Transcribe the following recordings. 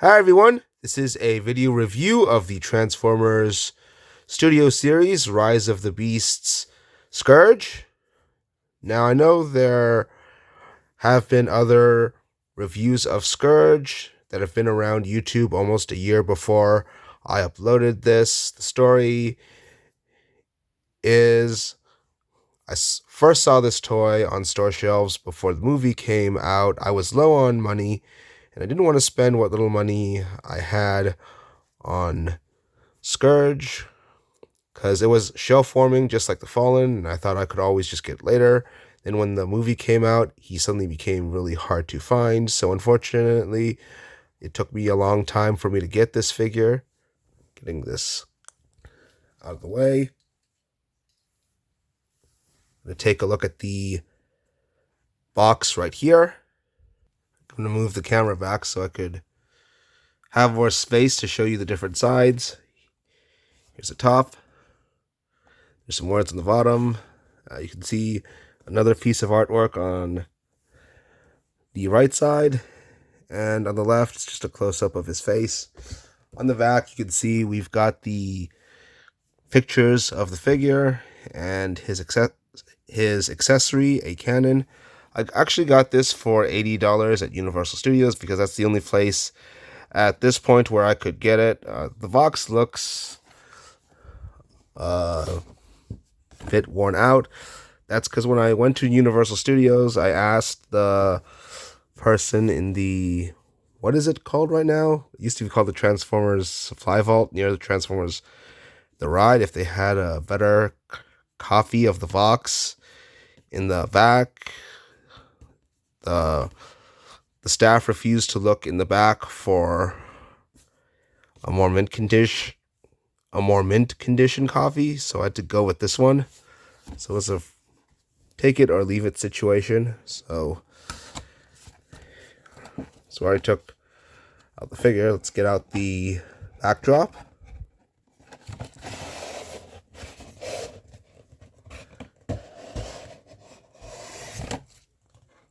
Hi everyone, this is a video review of the Transformers Studio Series Rise of the Beasts Scourge. Now I know there have been other reviews of Scourge that have been around YouTube almost a year before I uploaded this. The story is I first saw this toy on store shelves before the movie came out. I was low on money and I didn't want to spend what little money I had on Scourge because it was shelf forming just like the Fallen, and I thought I could always just get it later. Then when the movie came out, he suddenly became really hard to find, so unfortunately it took me a long time for me to get this figure. Getting this out of the way, I'm going to take a look at the box right here. I'm going to move the camera back so I could have more space to show you the different sides. Here's the top. There's some words on the bottom. You can see another piece of artwork on the right side, and on the left it's just a close-up of his face. On the back you can see we've got the pictures of the figure and his accessory, a cannon. I actually got this for $80 at Universal Studios because that's the only place at this point where I could get it. The box looks a bit worn out. That's because when I went to Universal Studios, I asked the person in the, what is it called right now? It used to be called the Transformers Supply Vault near the Transformers The Ride, if they had a better copy of the box in the back. The staff refused to look in the back for a more mint condition coffee, so I had to go with this one. So it's a take it or leave it situation. So I took out the figure. Let's get out the backdrop.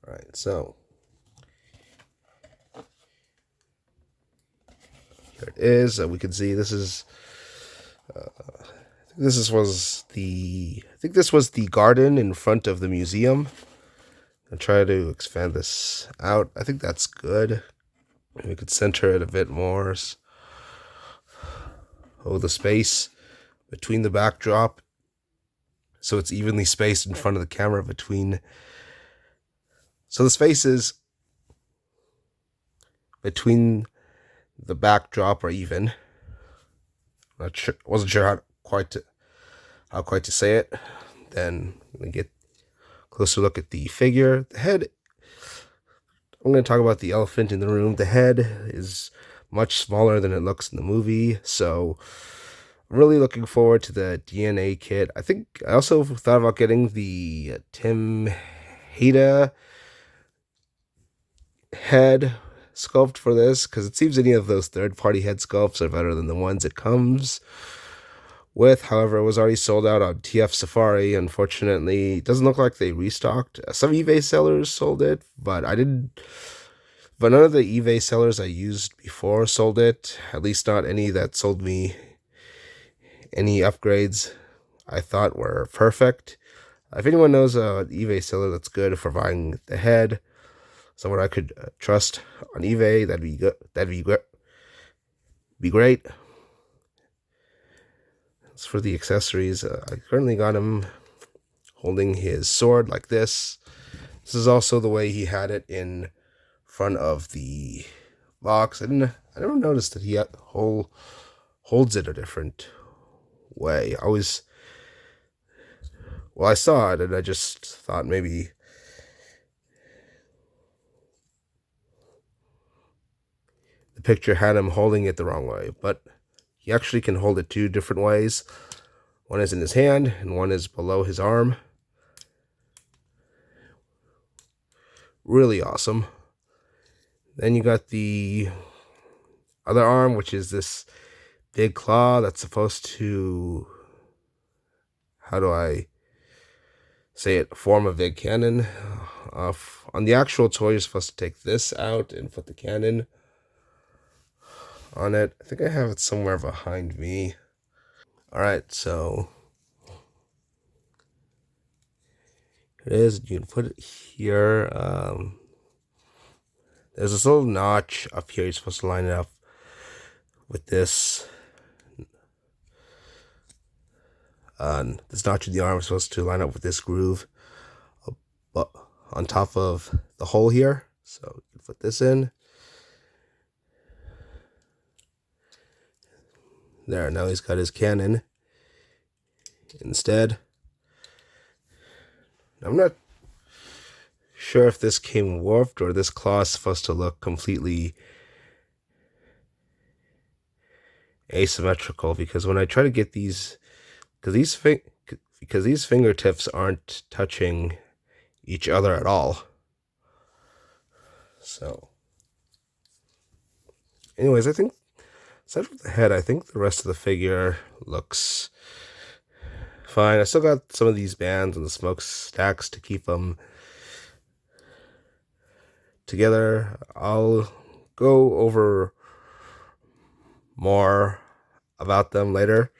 All right, so here it is. We can see this is this was the garden in front of the museum. I'll try to expand this out. I think that's good. We could center it a bit more. Hold the space between the backdrop so it's evenly spaced in front of the camera between. So the spaces between the backdrop are even. Wasn't sure how quite to say it. Then we get a closer look at the figure. The head. I'm going to talk about the elephant in the room. The head is much smaller than it looks in the movie, so I'm really looking forward to the DNA kit. I think I also thought about getting the Tim Heda head sculpt for this, because it seems any of those third-party head sculpts are better than the ones it comes with. However, it was already sold out on TF Safari. Unfortunately, it doesn't look like they restocked. Some eBay sellers sold it, but none of the eBay sellers I used before sold it. At least not any that sold me any upgrades I thought were perfect. If anyone knows an eBay seller that's good for buying the head, someone I could trust on eBay, that'd be good. Be great. As for the accessories, I currently got him holding his sword like this. This is also the way he had it in front of the box. I never noticed that he holds it a different way. I saw it and I just thought maybe the picture had him holding it the wrong way, but he actually can hold it two different ways. One is in his hand and one is below his arm. Really awesome. Then you got the other arm, which is this big claw that's supposed to, how do I say it, form a big cannon. On the actual toy, you're supposed to take this out and put the cannon on it. I think I have it somewhere behind me. All right, so it is. You can put it here. There's this little notch up here. You're supposed to line it up with this. This notch in the arm is supposed to line up with this groove on top of the hole here. So you put this in. There, now he's got his cannon instead. I'm not sure if this came warped or this claw is supposed to look completely asymmetrical, because when I try to get these, because these fingertips aren't touching each other at all. So anyways, I think aside from the head, I think the rest of the figure looks fine. I still got some of these bands and the smokestacks to keep them together. I'll go over more about them later.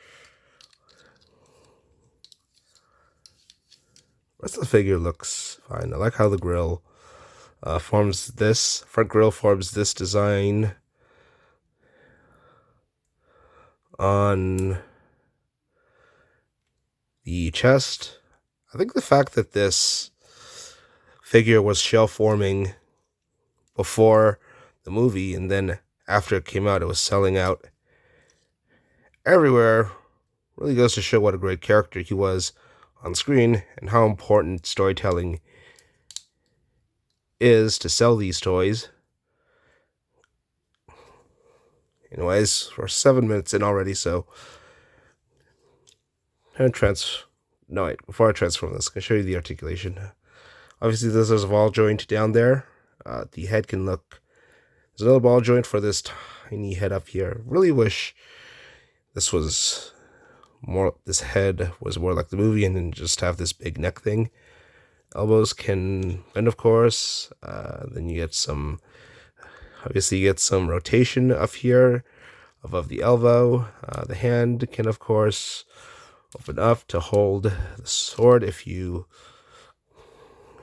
The rest of the figure looks fine. I like how the grill forms this. Front grill forms this design on the chest. I think the fact that this figure was shell forming before the movie, and then after it came out, it was selling out everywhere, really goes to show what a great character he was on screen and how important storytelling is to sell these toys. Anyways, we're 7 minutes in already, so I'm gonna before I transform this, I'm gonna show you the articulation. Obviously, there's a ball joint down there. The head can look. There's another ball joint for this tiny head up here. Really wish this head was more like the movie and then just have this big neck thing. Elbows can bend, of course. Then you get some rotation up here above the elbow. The hand can, of course, open up to hold the sword if you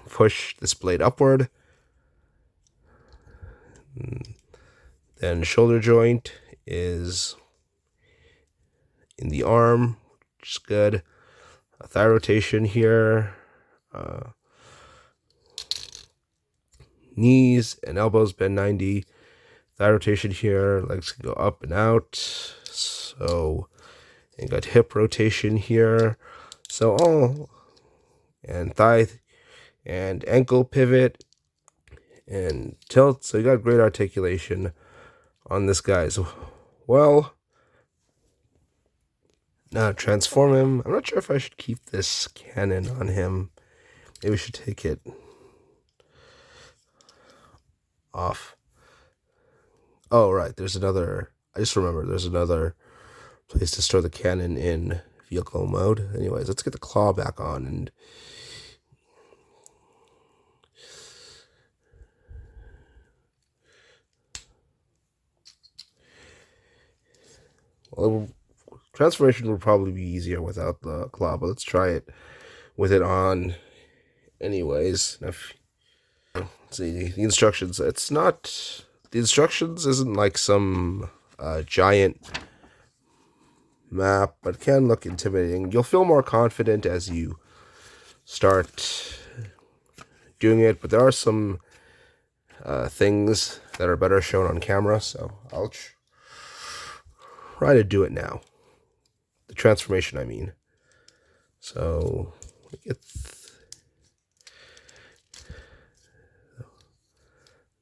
push this blade upward. Then shoulder joint is in the arm, which is good. A thigh rotation here. Knees and elbows bend 90. Thigh rotation here. Legs can go up and out. So, and got hip rotation here. So and thigh and ankle pivot and tilt. So you got great articulation on this guy as well. Now transform him. I'm not sure if I should keep this cannon on him. Maybe we should take it off. Oh, right. I just remembered there's another place to store the cannon in vehicle mode. Anyways, let's get the claw back on and transformation would probably be easier without the claw, but let's try it with it on anyways. Let's see the instructions. The instructions isn't like some giant map, but it can look intimidating. You'll feel more confident as you start doing it, but there are some things that are better shown on camera, so I'll try to do it now. The transformation, I mean. So get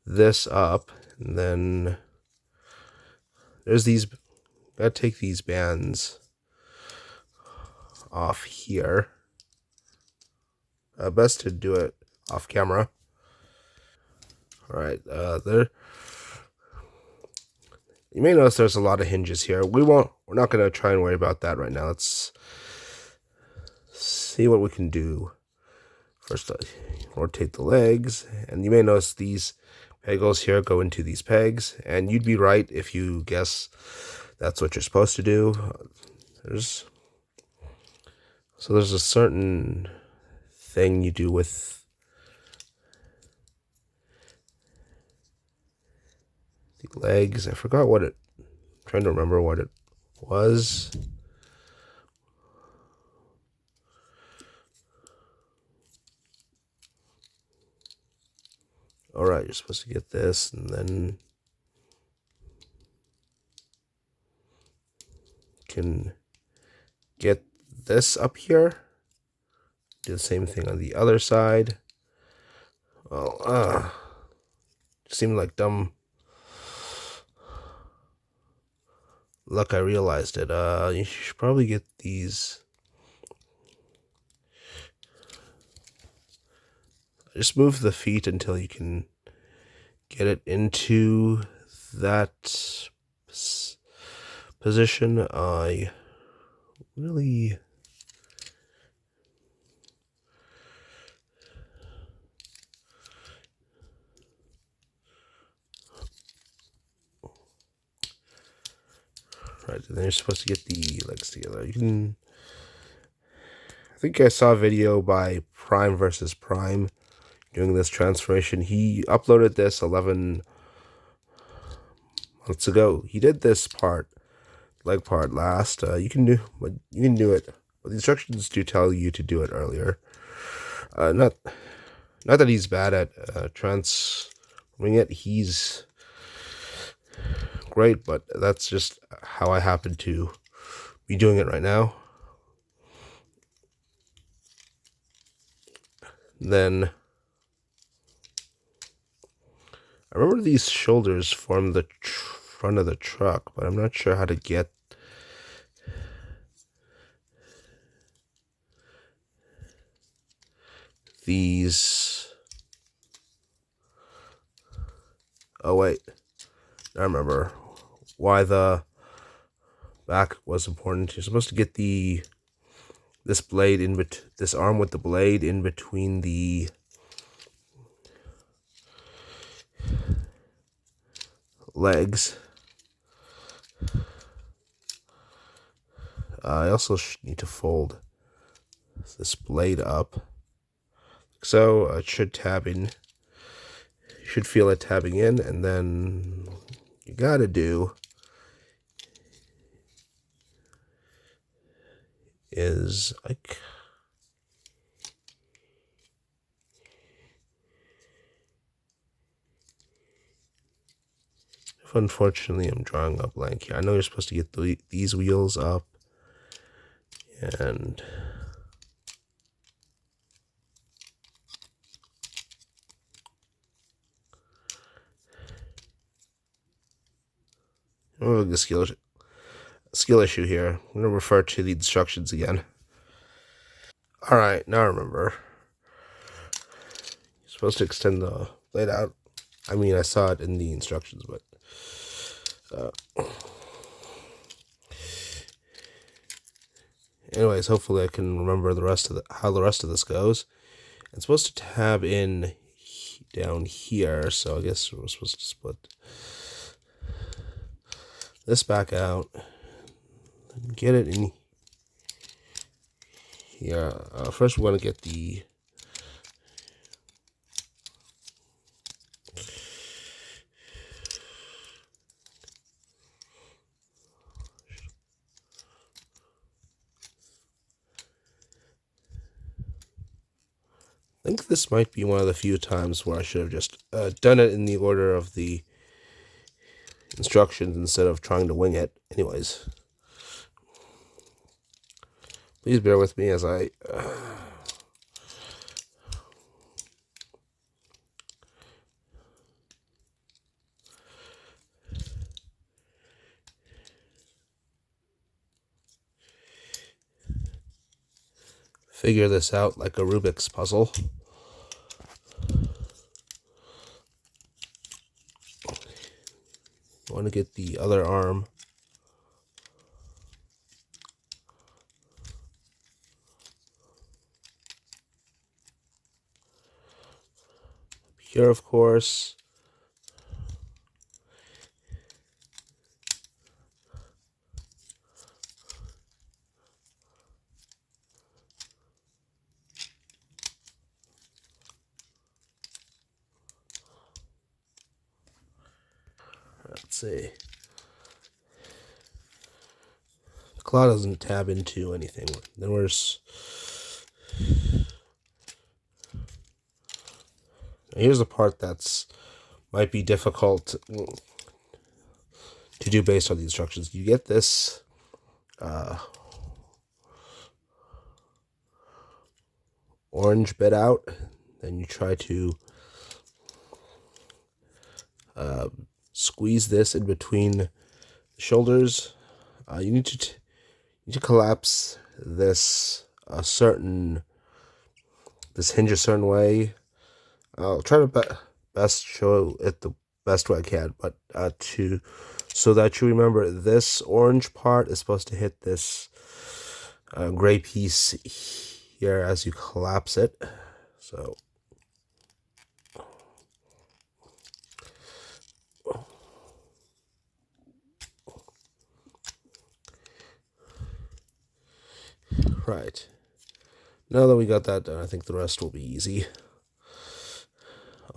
this up, and then there's these. Gotta take these bands off here. Best to do it off camera. All right, there. You may notice there's a lot of hinges here. We're not gonna try and worry about that right now. Let's see what we can do. First, rotate the legs, and you may notice these peg holes here go into these pegs, and you'd be right if you guess that's what you're supposed to do. There's a certain thing you do with the legs. I forgot what it. I'm trying to remember what it was. All right, you're supposed to get this, and then you can get this up here. Do the same thing on the other side. Well, seemed like dumb luck. I realized it. You should probably get these. Just move the feet until you can get it into that position. I really right, then you're supposed to get the legs together. You can. I think I saw a video by Prime versus Prime doing this transformation. He uploaded this 11 months ago. He did this leg part last. You can do it. But the instructions do tell you to do it earlier. Not that he's bad at transforming it. He's great, but that's just how I happen to be doing it right now. Then I remember these shoulders form the front of the truck, but I'm not sure how to get these. Oh wait, I remember why the back was important. You're supposed to get this blade this arm with the blade in between the legs. I also need to fold this blade up, so it should tab in. You should feel it tabbing in, and then you gotta do is like unfortunately I'm drawing a blank here. I know you're supposed to get these wheels up and a skill issue here. I'm going to refer to the instructions again. Alright, now I remember. You're supposed to extend the blade out. I mean, I saw it in the instructions, but anyways, hopefully I can remember how the rest of this goes. It's supposed to tab in down here, so I guess we're supposed to split this back out and get it in here. First, we're going to get the I think this might be one of the few times where I should have just done it in the order of the instructions instead of trying to wing it. Anyways, please bear with me as I figure this out like a Rubik's puzzle. I want to get the other arm here, of course. Let's see. The claw doesn't tab into anything. Then here's the part that's might be difficult to do based on the instructions. You get this orange bit out, then you try to squeeze this in between the shoulders. You need to collapse this hinge a certain way. I'll try to best show it the best way I can, but so that you remember, this orange part is supposed to hit this gray piece here as you collapse it. So right. Now that we got that done, I think the rest will be easy.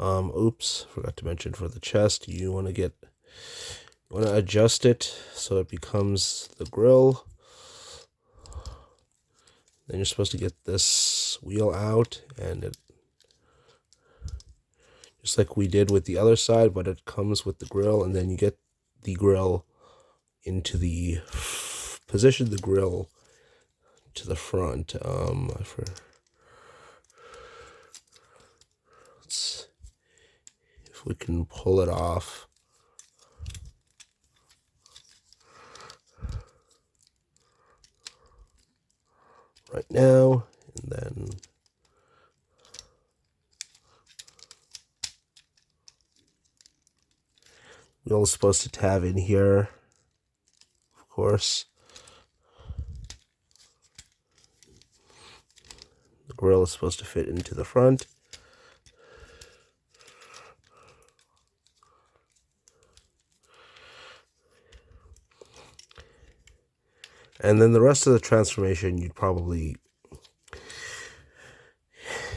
Oops, forgot to mention for the chest, you want to adjust it so it becomes the grill. Then you're supposed to get this wheel out, and it, just like we did with the other side, but it comes with the grill, and then you get the grill into the position the grill to the front. If we can pull it off. Right now, and then wheel is supposed to tab in here, of course. The grill is supposed to fit into the front. And then the rest of the transformation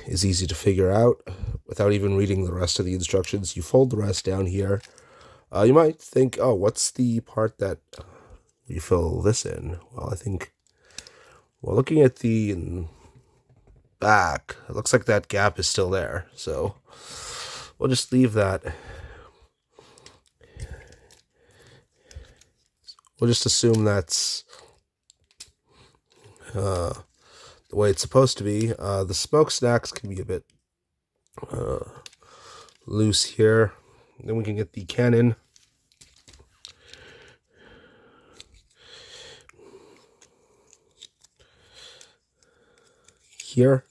is easy to figure out without even reading the rest of the instructions. You fold the rest down here. You might think, oh, what's the part that you fill this in? Well, I think, looking at the back, it looks like that gap is still there. So we'll just leave that. We'll just assume that's the way it's supposed to be. The smokestacks can be a bit loose here. Then we can get the cannon. Here.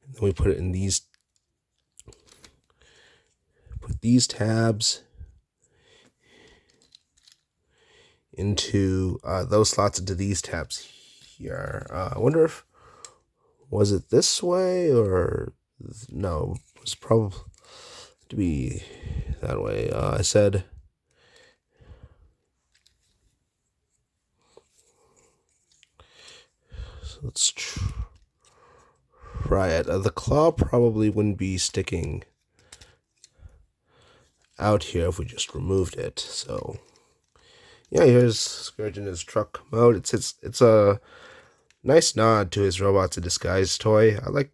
And then we put it in these tabs into those slots into these tabs here. I wonder if, was it this way or no, it was probably to be that way. I said so. Let's try it. The claw probably wouldn't be sticking out here if we just removed it. So yeah, here's Scourge in his truck mode. It's a nice nod to his Robots in Disguise toy. I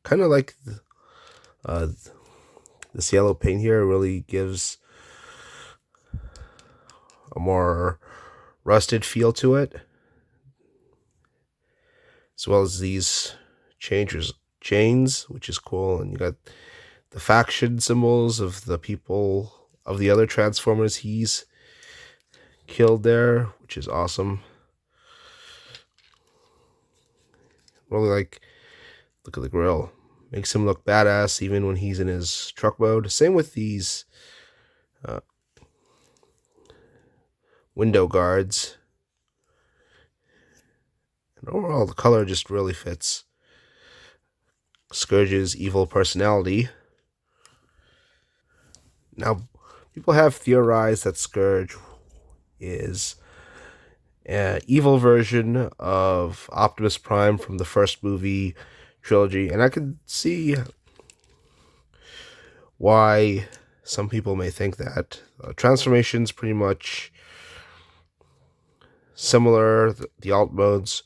kind of like this yellow paint here. Really gives a more rusted feel to it, as well as these chains, which is cool. And you got the faction symbols of the people of the other Transformers he's killed there, which is awesome. Really look at the grill. Makes him look badass even when he's in his truck mode. Same with these window guards. And overall, the color just really fits Scourge's evil personality. Now, people have theorized that Scourge is evil version of Optimus Prime from the first movie trilogy, and I could see why some people may think that. Transformation's pretty much similar. The alt modes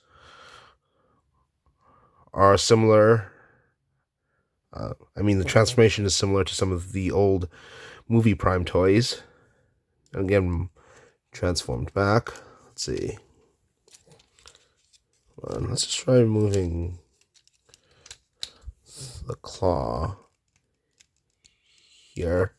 are similar. The transformation is similar to some of the old movie Prime toys. And again, transformed back. Let's see. Let's just try moving the claw here.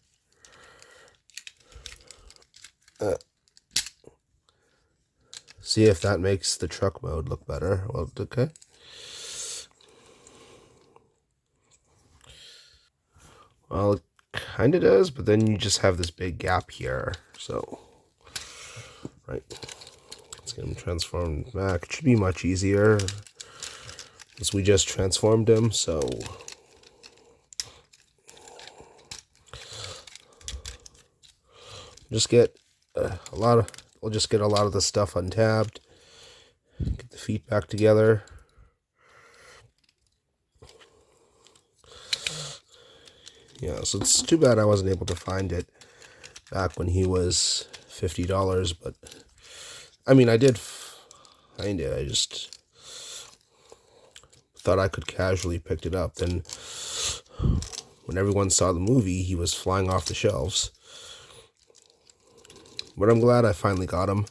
See if that makes the truck mode look better. Well, okay. Well, it kind of does, but then you just have this big gap here. So, right. Let's get him transformed back. It should be much easier because we just transformed him, so... Just get we'll just get a lot of the stuff untabbed. Get the feet back together. Yeah, so it's too bad I wasn't able to find it back when he was $50, but I did find it. I just thought I could casually pick it up. Then when everyone saw the movie, he was flying off the shelves. But I'm glad I finally got him.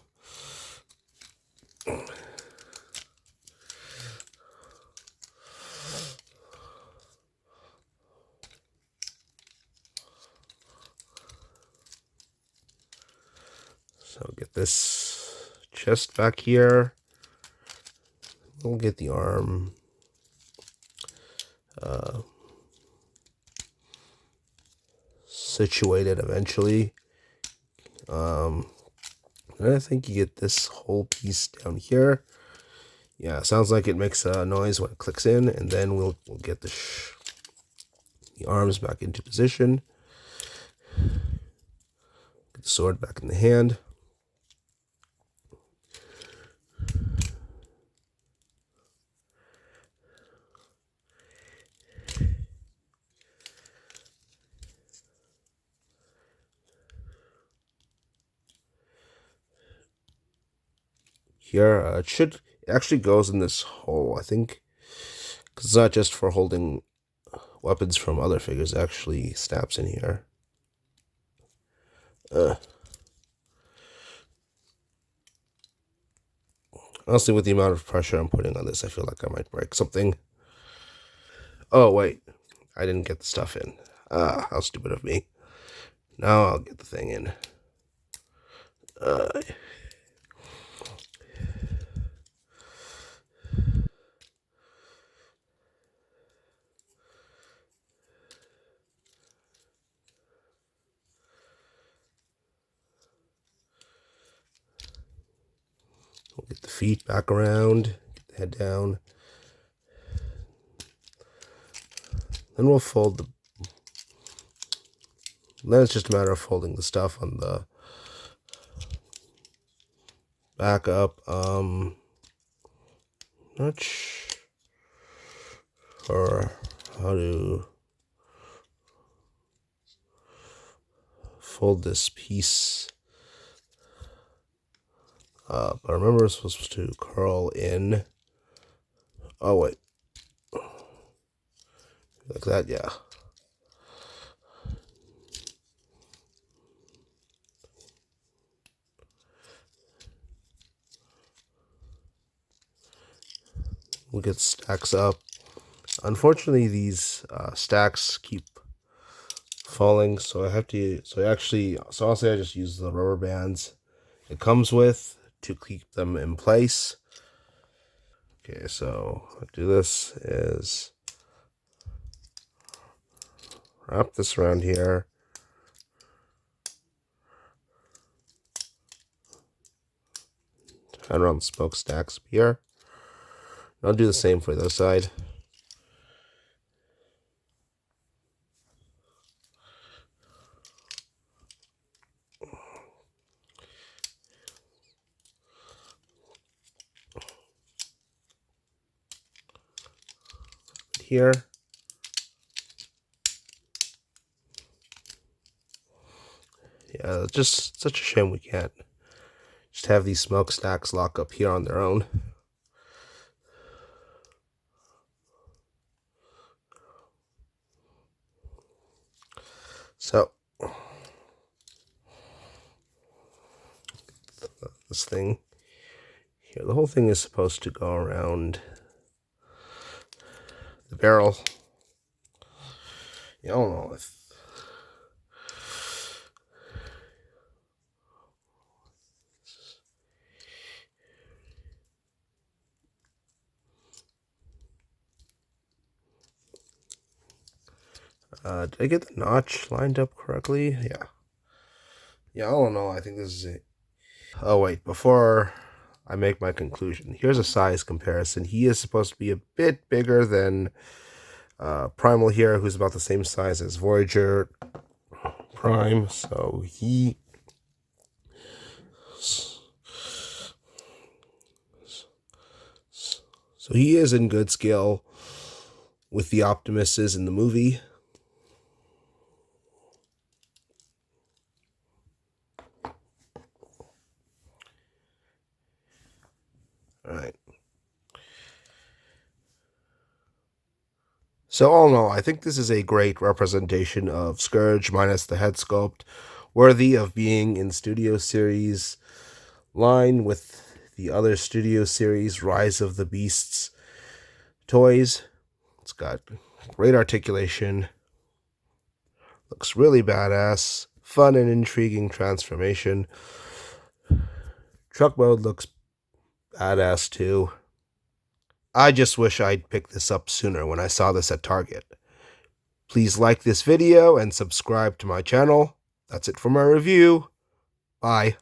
So get this chest back here. We'll get the arm. Situated eventually. And I think you get this whole piece down here. Yeah, sounds like it makes a noise when it clicks in, and then we'll get the arms back into position. Get the sword back in the hand. Here, it actually goes in this hole, I think, because it's not just for holding weapons from other figures. It actually snaps in here. Honestly, with the amount of pressure I'm putting on this, I feel like I might break something. Oh, wait. I didn't get the stuff in. How stupid of me. Now I'll get the thing in. We'll get the feet back around, get the head down. Then we'll fold the... Then it's just a matter of folding the stuff on the back up. Not sure how to fold this piece up. I remember it's supposed to curl in. Oh, wait. Like that, yeah. We'll get stacks up. Unfortunately, these stacks keep falling, so I have to. So honestly, I just use the rubber bands it comes with to keep them in place. Okay, so what I do this is wrap this around here. Turn around the smokestacks here. I'll do the same for the other side. here. Yeah, just such a shame we can't just have these smokestacks lock up here on their own. So this thing here, the whole thing is supposed to go around the barrel. I don't know if did I get the notch lined up correctly? Yeah. Yeah, I don't know. I think this is it. Oh, wait. Before I make my conclusion, here's a size comparison. He is supposed to be a bit bigger than Primal here, who's about the same size as Voyager Prime. So he... So he is in good scale with the Optimuses in the movie. Alright. So all in all, I think this is a great representation of Scourge minus the head sculpt, worthy of being in Studio Series line with the other Studio Series Rise of the Beasts toys. It's got great articulation, looks really badass, fun and intriguing transformation. Truck mode looks badass too. I just wish I'd picked this up sooner when I saw this at Target. Please like this video and subscribe to my channel. That's it for my review. Bye.